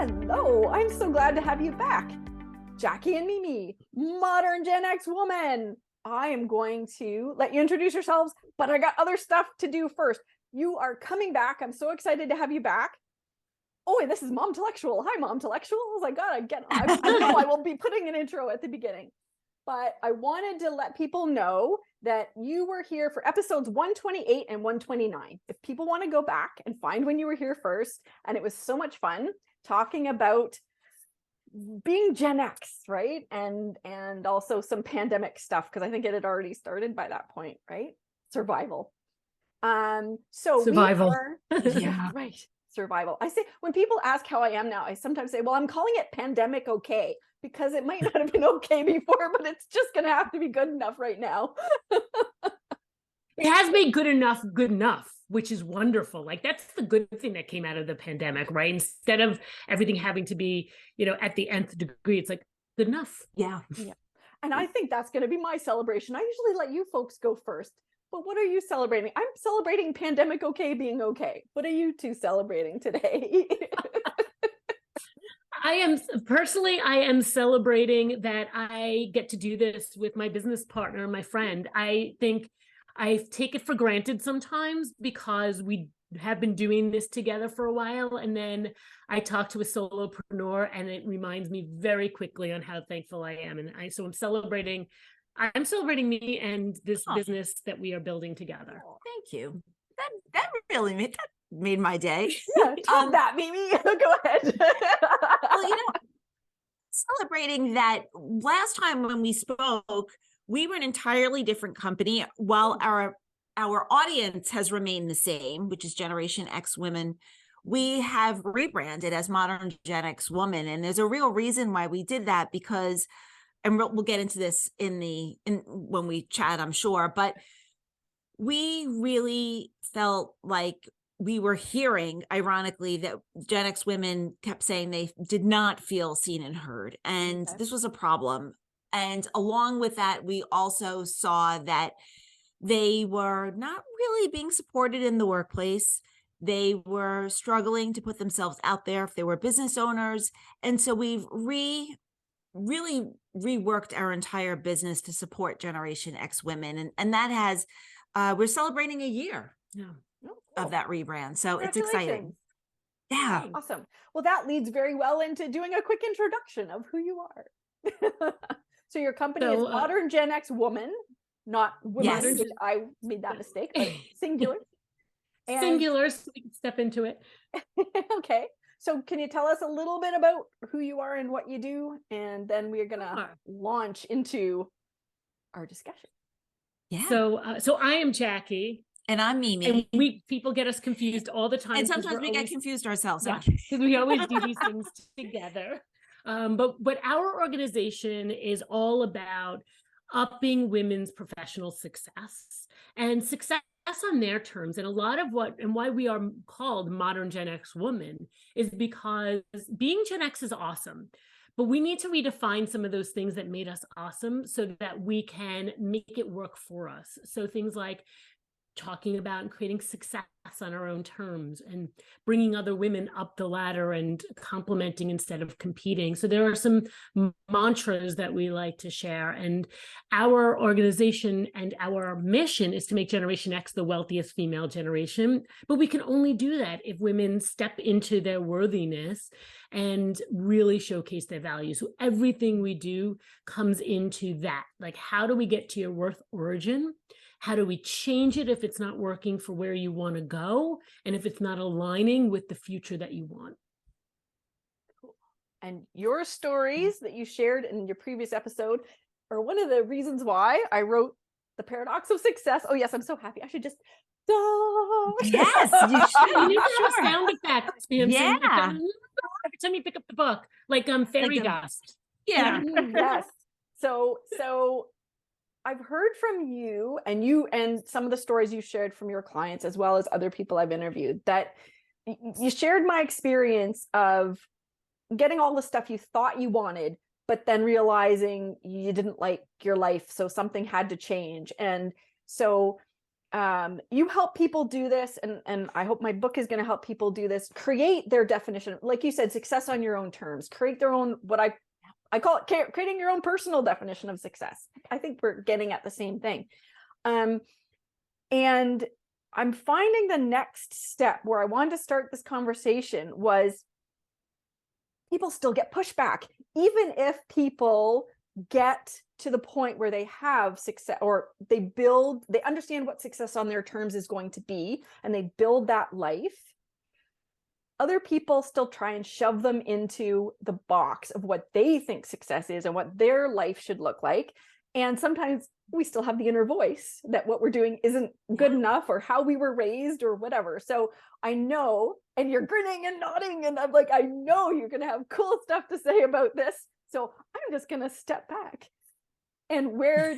Hello, I'm so glad to have you back. Jackie and Mimi, Modern GenX Woman. I am going to let you introduce yourselves, but I got other stuff to do first. You are coming back. I'm so excited to have you back. Oh, and this is Momtelectual. Hi, Momtelectuals. I know I will be putting an intro at the beginning, but I wanted to let people know that you were here for episodes 128 and 129. If people want to go back and find when you were here first, and it was so much fun talking about being Gen X, right? And also some pandemic stuff, because I think it had already started by that point, right? Survival. So survival. Yeah, right. Survival. I say, when people ask how I am now, I sometimes say, well, I'm calling it pandemic okay, because it might not have been okay before, but it's just going to have to be good enough right now. It has made good enough, which is wonderful. Like, that's the good thing that came out of the pandemic, right? Instead of everything having to be, at the nth degree, it's like good enough. Yeah. And I think that's going to be my celebration. I usually let you folks go first, but what are you celebrating? I'm celebrating pandemic okay being okay. What are you two celebrating today? I am celebrating that I get to do this with my business partner, my friend. I think I take it for granted sometimes because we have been doing this together for a while. And then I talk to a solopreneur and it reminds me very quickly on how thankful I am. And so I'm celebrating me and this business that we are building together. Thank you. That really made my day. Yeah, tell that, Mimi. Go ahead. Well, celebrating that last time when we spoke, we were an entirely different company, while our audience has remained the same, which is Generation X Women. We have rebranded as Modern GenX Woman, and there's a real reason why we did that, because, and we'll get into this when we chat, I'm sure, but we really felt like we were hearing, ironically, that Gen X women kept saying they did not feel seen and heard, and this was a problem. And along with that, we also saw that they were not really being supported in the workplace. They were struggling to put themselves out there if they were business owners. And so we've really reworked our entire business to support Generation X women. And that has, we're celebrating a year of that rebrand. So it's exciting. Yeah. Awesome. Well, that leads very well into doing a quick introduction of who you are. So your company is Modern GenX Woman, not women, which I made that mistake, but singular. Singular, so we can step into it. Okay. So can you tell us a little bit about who you are and what you do? And then we're going to launch into our discussion. Yeah. So I am Jackie. And I'm Mimi. And people get us confused all the time. And sometimes we get confused ourselves. Yeah, because we always do these things together. But our organization is all about upping women's professional success and success on their terms. And a lot of why we are called Modern Gen X Woman is because being Gen X is awesome, but we need to redefine some of those things that made us awesome so that we can make it work for us. So things like talking about and creating success on our own terms and bringing other women up the ladder and complimenting instead of competing. So there are some mantras that we like to share, and our organization and our mission is to make Generation X the wealthiest female generation. But we can only do that if women step into their worthiness and really showcase their values. So everything we do comes into that. Like, how do we get to your worth origin? How do we change it if it's not working for where you want to go? And if it's not aligning with the future that you want? Cool. And your stories that you shared in your previous episode are one of the reasons why I wrote The Paradox of Success. Oh, yes, I'm so happy. I should just... Yes, you should. You need to have sound effects. Yeah. Every time you pick up the book, like fairy dust. Yeah. Yes. So I've heard from you and some of the stories you shared from your clients, as well as other people I've interviewed, that you shared my experience of getting all the stuff you thought you wanted, but then realizing you didn't like your life. So something had to change. And so you help people do this, and I hope my book is going to help people do this, create their definition, like you said, success on your own terms, create their own, what I call it, creating your own personal definition of success. I think we're getting at the same thing. And I'm finding the next step where I wanted to start this conversation was people still get pushback, even if people get to the point where they have success, or they understand what success on their terms is going to be, and they build that life. Other people still try and shove them into the box of what they think success is and what their life should look like. And sometimes we still have the inner voice that what we're doing isn't good enough, or how we were raised, or whatever. So I know, and you're grinning and nodding, and I'm like, I know you're going to have cool stuff to say about this. So I'm just going to step back. And where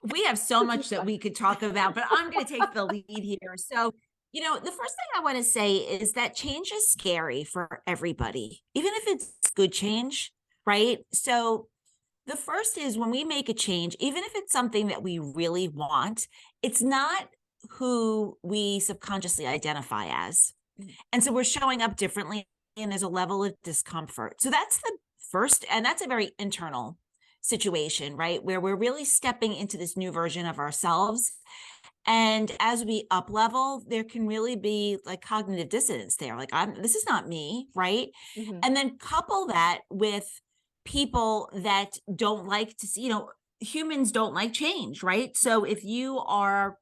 we have so much that we could talk about, but I'm going to take the lead here. So, the first thing I want to say is that change is scary for everybody, even if it's good change, right? So the first is, when we make a change, even if it's something that we really want, it's not who we subconsciously identify as. And so we're showing up differently, and there's a level of discomfort. So that's the first, and that's a very internal situation, right? Where we're really stepping into this new version of ourselves. And as we up level, there can really be like cognitive dissonance there. Like, this is not me, right? Mm-hmm. And then couple that with people that don't like to see, humans don't like change, right? So if you are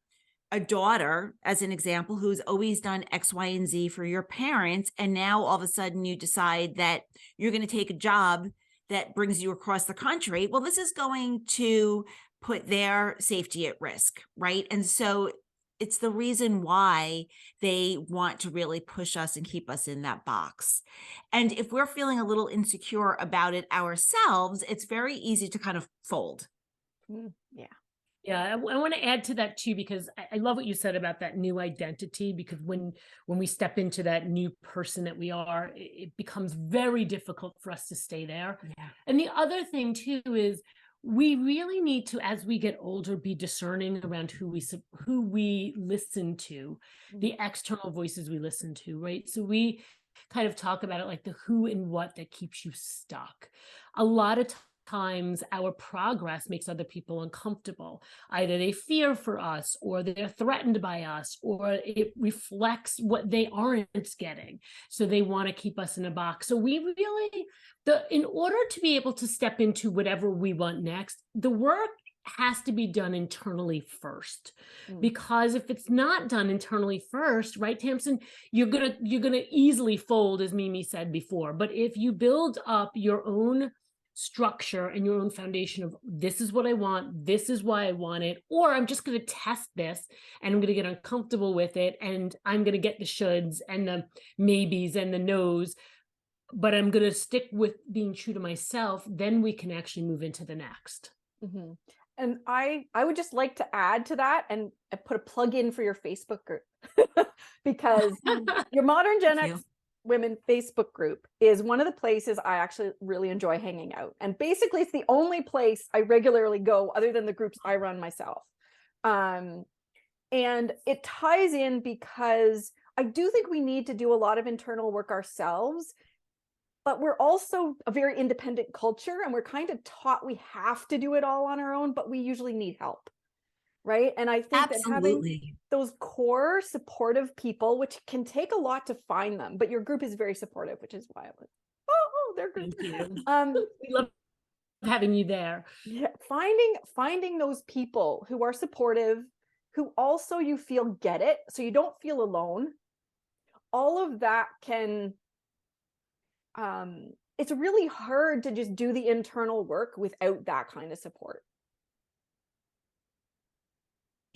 a daughter, as an example, who's always done X, Y, and Z for your parents, and now all of a sudden you decide that you're going to take a job that brings you across the country, well, this is going to put their safety at risk, right? And so it's the reason why they want to really push us and keep us in that box. And if we're feeling a little insecure about it ourselves, it's very easy to kind of fold. Yeah. Yeah, I want to add to that too, because I love what you said about that new identity, because when we step into that new person that we are, it becomes very difficult for us to stay there. Yeah. And the other thing too is, we really need to, as we get older, be discerning around who we listen to, the external voices we listen to, right? So we kind of talk about it like the who and what that keeps you stuck. A lot of times our progress makes other people uncomfortable. Either they fear for us, or they're threatened by us, or it reflects what they aren't getting. So they want to keep us in a box. So we really, in order to be able to step into whatever we want next, the work has to be done internally first. Because if it's not done internally first, right, Tamsen, you're gonna easily fold, as Mimi said before. But if you build up your own structure and your own foundation of, this is what I want, this is why I want it, or I'm just going to test this and I'm going to get uncomfortable with it, and I'm going to get the shoulds and the maybes and the no's, but I'm going to stick with being true to myself, then we can actually move into the next. Mm-hmm. And I would just like to add to that and put a plug in for your Facebook group, because your Modern GenX Women Facebook group is one of the places I actually really enjoy hanging out. And basically it's the only place I regularly go other than the groups I run myself. And it ties in because I do think we need to do a lot of internal work ourselves, but we're also a very independent culture, and we're kind of taught we have to do it all on our own, but we usually need help. Right. And I think that having those core supportive people, which can take a lot to find them, but your group is very supportive, which is why I was, they're good. We love having you there. Yeah. Finding those people who are supportive, who also you feel get it, so you don't feel alone. All of that can, it's really hard to just do the internal work without that kind of support.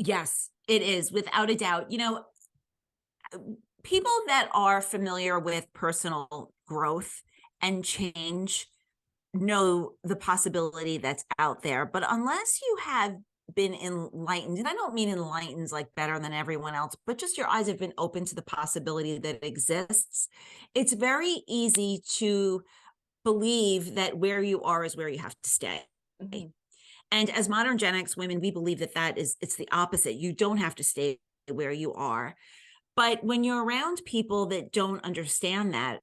Yes, it is, without a doubt. People that are familiar with personal growth and change know the possibility that's out there. But unless you have been enlightened, and I don't mean enlightened like better than everyone else, but just your eyes have been open to the possibility that exists, it's very easy to believe that where you are is where you have to stay. Mm-hmm. And as modern Gen X women, we believe that it's the opposite. You don't have to stay where you are. But when you're around people that don't understand that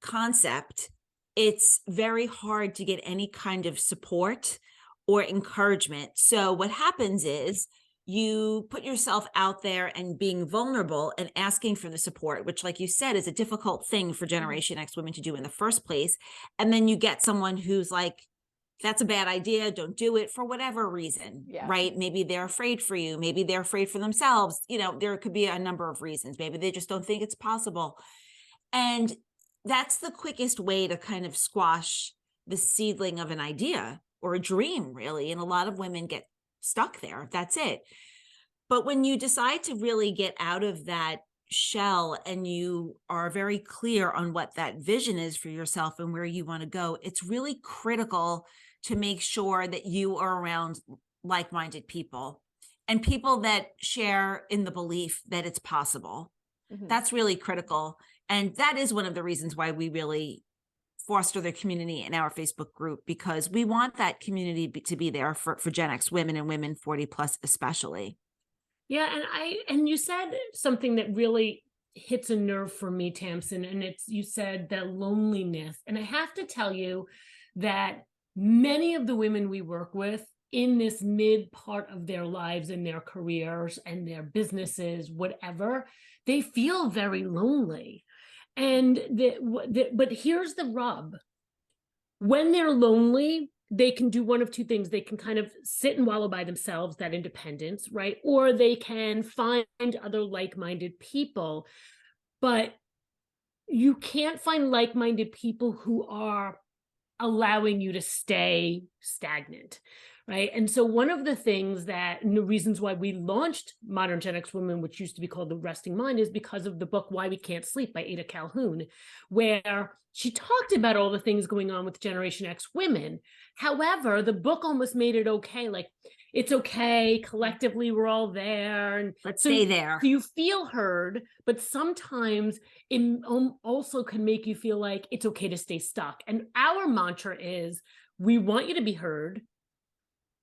concept, it's very hard to get any kind of support or encouragement. So what happens is you put yourself out there and being vulnerable and asking for the support, which, like you said, is a difficult thing for Generation X women to do in the first place. And then you get someone who's like, that's a bad idea, don't do it, for whatever reason, right? Maybe they're afraid for you. Maybe they're afraid for themselves. You know, there could be a number of reasons. Maybe they just don't think it's possible. And that's the quickest way to kind of squash the seedling of an idea or a dream, really. And a lot of women get stuck there. That's it. But when you decide to really get out of that shell and you are very clear on what that vision is for yourself and where you want to go, it's really critical to make sure that you are around like-minded people and people that share in the belief that it's possible. That's really critical. And that is one of the reasons why we really foster the community in our Facebook group, because we want that community to be there for Gen X women and women 40 plus especially. Yeah, and you said something that really hits a nerve for me, Tamsen, and you said that loneliness. And I have to tell you that many of the women we work with in this mid part of their lives and their careers and their businesses, whatever, they feel very lonely. And but here's the rub. When they're lonely, they can do one of two things. They can kind of sit and wallow by themselves, that independence, right? Or they can find other like-minded people. But you can't find like-minded people who are allowing you to stay stagnant, right? And so one of the things and the reasons why we launched Modern GenX Woman, which used to be called The Resting Mind, is because of the book Why We Can't Sleep by Ada Calhoun, where she talked about all the things going on with Generation X women. However, the book almost made it okay, like, it's okay, collectively we're all there, and let's stay there. So you feel heard, but sometimes it also can make you feel like it's okay to stay stuck. And our mantra is, we want you to be heard,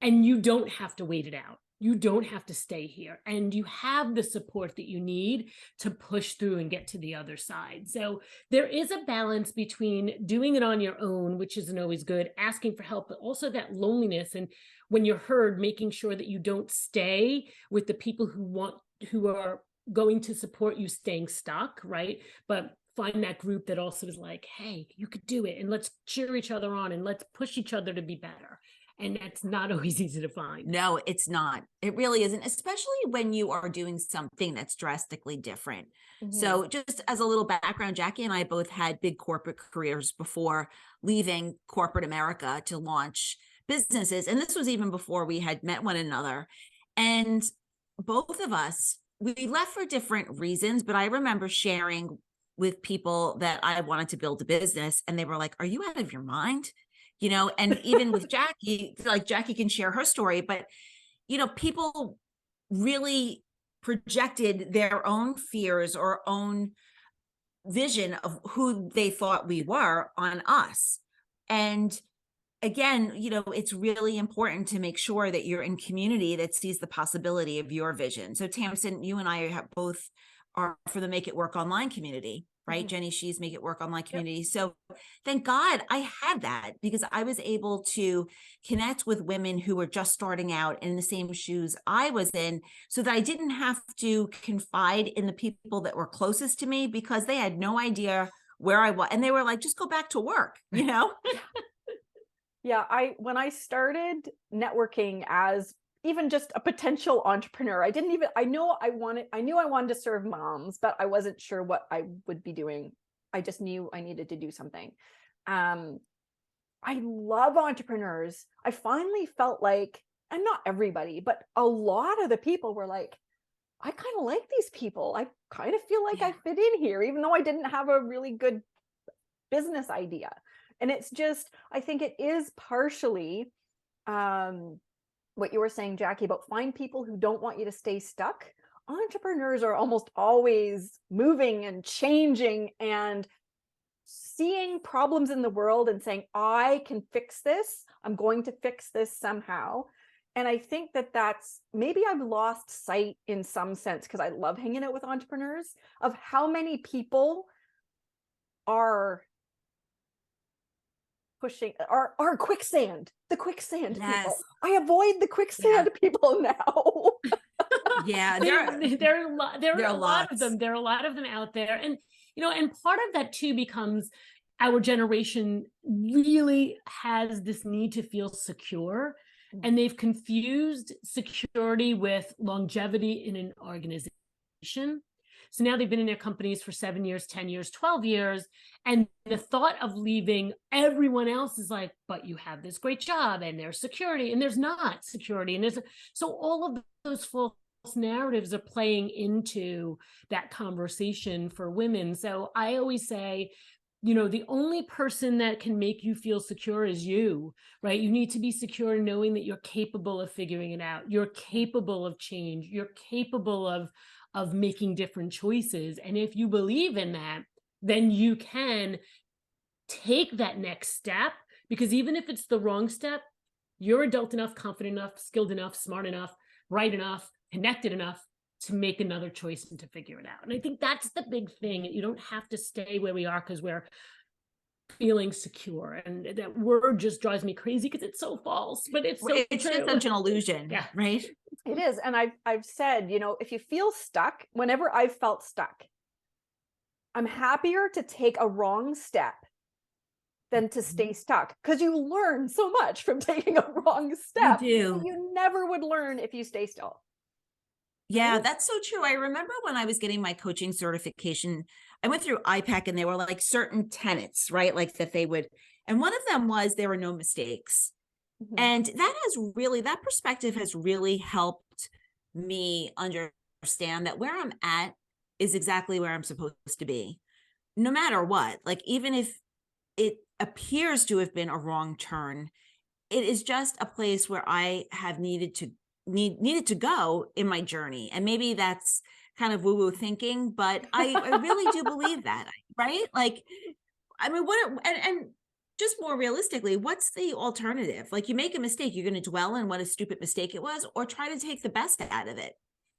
and you don't have to wait it out. You don't have to stay here, and you have the support that you need to push through and get to the other side. So there is a balance between doing it on your own, which isn't always good, asking for help, but also that loneliness. And when you're heard, making sure that you don't stay with the people who are going to support you staying stuck, right? But find that group that also is like, hey, you could do it, and let's cheer each other on, and let's push each other to be better. And that's not always easy to find. No, it's not. It really isn't, especially when you are doing something that's drastically different. So just as a little background, Jackie and I both had big corporate careers before leaving corporate America to launch businesses. And this was even before we had met one another. And both of us, we left for different reasons, but I remember sharing with people that I wanted to build a business, and they were like, are you out of your mind? You know, and even with Jackie, like Jackie can share her story, but, you know, people really projected their own fears or own vision of who they thought we were on us. And again, you know, it's really important to make sure that you're in community that sees the possibility of your vision. So Tamsen, you and I have both are for the Make It Work Online community, right? Jenny She's Make It Work Online community. So thank God I had that, because I was able to connect with women who were just starting out in the same shoes I was in, so that I didn't have to confide in the people that were closest to me, because they had no idea where I was. And they were like, just go back to work, you know? Yeah, when I started networking as even just a potential entrepreneur, I knew I wanted to serve moms, but I wasn't sure what I would be doing. I just knew I needed to do something. I love entrepreneurs. I finally felt like, and not everybody, but a lot of the people were like, I kind of like these people. I kind of feel like I fit in here, even though I didn't have a really good business idea. And it's just, I think it is partially what you were saying, Jackie, about find people who don't want you to stay stuck. Entrepreneurs are almost always moving and changing and seeing problems in the world and saying, I can fix this. I'm going to fix this somehow. And I think that that's, maybe I've lost sight in some sense, because I love hanging out with entrepreneurs, of how many people are pushing, are quicksand, the quicksand people. Yes. I avoid the quicksand people now. Yeah, there are a lot of lots. them. There are a lot of them out there. And, you know, and part of that too becomes our generation really has this need to feel secure. And they've confused security with longevity in an organization. So now they've been in their companies for 7 years, 10 years, 12 years. And the thought of leaving, everyone else is like, but you have this great job and there's security, and there's not security. And so all of those false narratives are playing into that conversation for women. So I always say, you know, the only person that can make you feel secure is you, right? You need to be secure knowing that you're capable of figuring it out. You're capable of change. You're capable of making different choices. And if you believe in that, then you can take that next step, because even if it's the wrong step, you're adult enough, confident enough, skilled enough, smart enough, bright enough, connected enough to make another choice and to figure it out. And I think that's the big thing. You don't have to stay where we are because we're feeling secure. And that word just drives me crazy because it's so false, but it's so It's true. just such an illusion, Yeah. right? It is. And I've said, you know, if you feel stuck, whenever I've felt stuck, I'm happier to take a wrong step than to stay stuck, because you learn so much from taking a wrong step You that do. you never would learn if you stay still. Yeah, that's so true. I remember when I was getting my coaching certification, I went through IPAC and there were like certain tenets, right? Like that they would, and one of them was there were no mistakes. And that perspective has really helped me understand that where I'm at is exactly where I'm supposed to be, no matter what. Like, even if it appears to have been a wrong turn, it is just a place where I have needed to go in my journey. And maybe that's kind of woo-woo thinking, but I really do believe that, right? Like, I mean, and just more realistically, what's the alternative? Like, you make a mistake, you're going to dwell on what a stupid mistake it was, or try to take the best out of it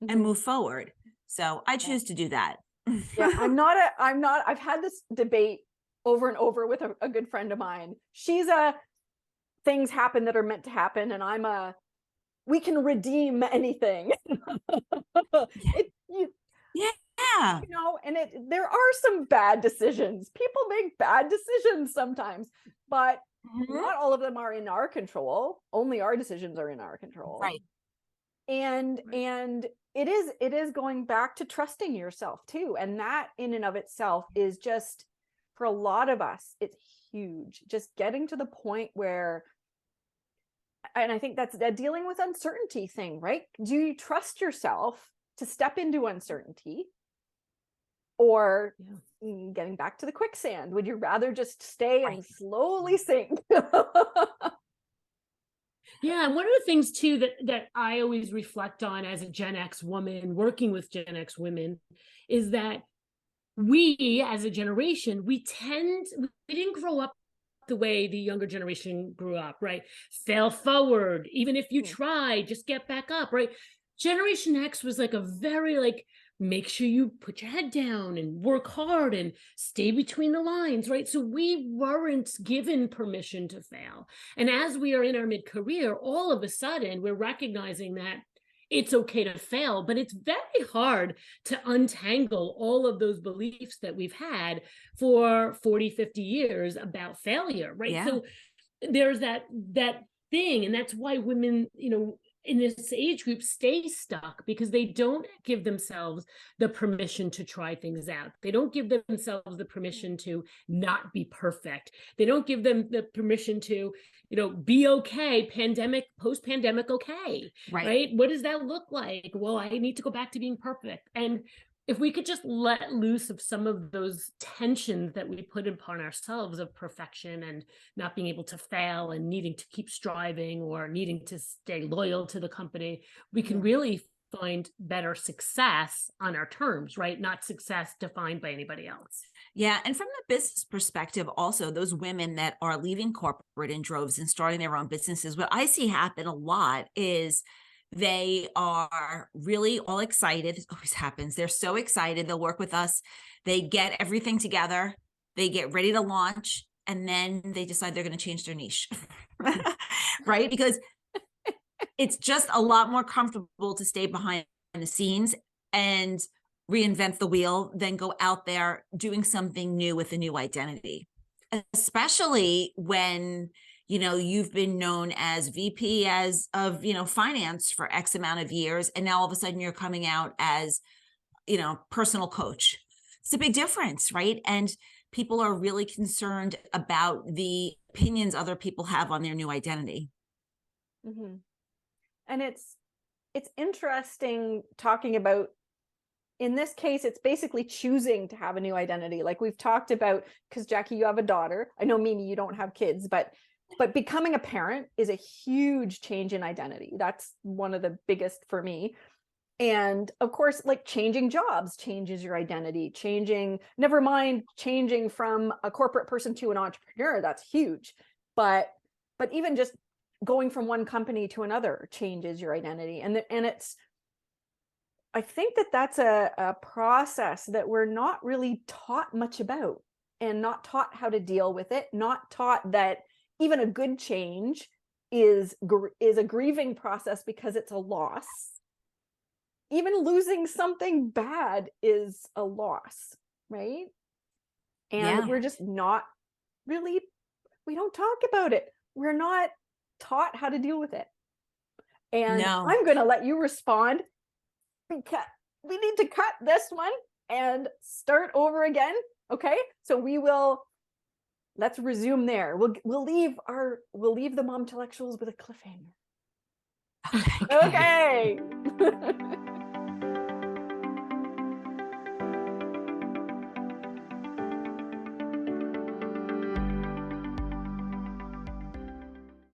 and move forward. So I choose to do that. Yeah, I've had this debate over and over with a good friend of mine. She's things happen that are meant to happen, and I'm we can redeem anything. Yeah. You know, and there are some bad decisions. People make bad decisions sometimes, but not all of them are in our control. Only our decisions are in our control. Right. And it is going back to trusting yourself too. And that in and of itself is just, for a lot of us, it's huge. Just getting to the point where, and I think that's a dealing with uncertainty thing, right? Do you trust yourself to step into uncertainty? Or getting back to the quicksand, would you rather just stay and slowly sink? Yeah, and one of the things too that I always reflect on as a Gen X woman working with Gen X women is that we as a generation, we didn't grow up the way the younger generation grew up, right? Fail forward, even if you try, just get back up, right? Generation X was like a very like, make sure you put your head down and work hard and stay between the lines, right? So we weren't given permission to fail. And as we are in our mid-career, all of a sudden we're recognizing that it's okay to fail, but it's very hard to untangle all of those beliefs that we've had for 40, 50 years about failure, right? Yeah. So there's that thing, and that's why women, you know, in this age group stay stuck, because they don't give themselves the permission to try things out. They don't give themselves the permission to not be perfect. They don't give them the permission to, you know, be okay, post-pandemic okay, right? What does that look like? Well, I need to go back to being perfect. And if we could just let loose of some of those tensions that we put upon ourselves of perfection and not being able to fail and needing to keep striving or needing to stay loyal to the company, we can really find better success on our terms, right? Not success defined by anybody else. Yeah. And from the business perspective, also, those women that are leaving corporate in droves and starting their own businesses, what I see happen a lot is they are really all excited. It always happens. They're so excited. They'll work with us. They get everything together. They get ready to launch. And then they decide they're going to change their niche, right? Because it's just a lot more comfortable to stay behind the scenes and reinvent the wheel than go out there doing something new with a new identity, especially when, you know, you've been known as VP of finance for X amount of years. And now all of a sudden you're coming out as, personal coach. It's a big difference, right? And people are really concerned about the opinions other people have on their new identity. Mm-hmm. And it's interesting talking about, in this case, it's basically choosing to have a new identity. Like we've talked about, because Jackie, you have a daughter. I know, Mimi, you don't have kids, but becoming a parent is a huge change in identity. That's one of the biggest for me. And of course, like changing jobs changes your identity, never mind changing from a corporate person to an entrepreneur, that's huge. But even just going from one company to another changes your identity. And it's, I think that's a process that we're not really taught much about, and not taught how to deal with it, not taught that even a good change is a grieving process because it's a loss. Even losing something bad is a loss, right? And we're just not really, we don't talk about it. We're not taught how to deal with it. And I'm going to let you respond, because we need to cut this one and start over again. Okay. So let's resume there. We'll leave the mom intellectuals with a cliffhanger. Okay.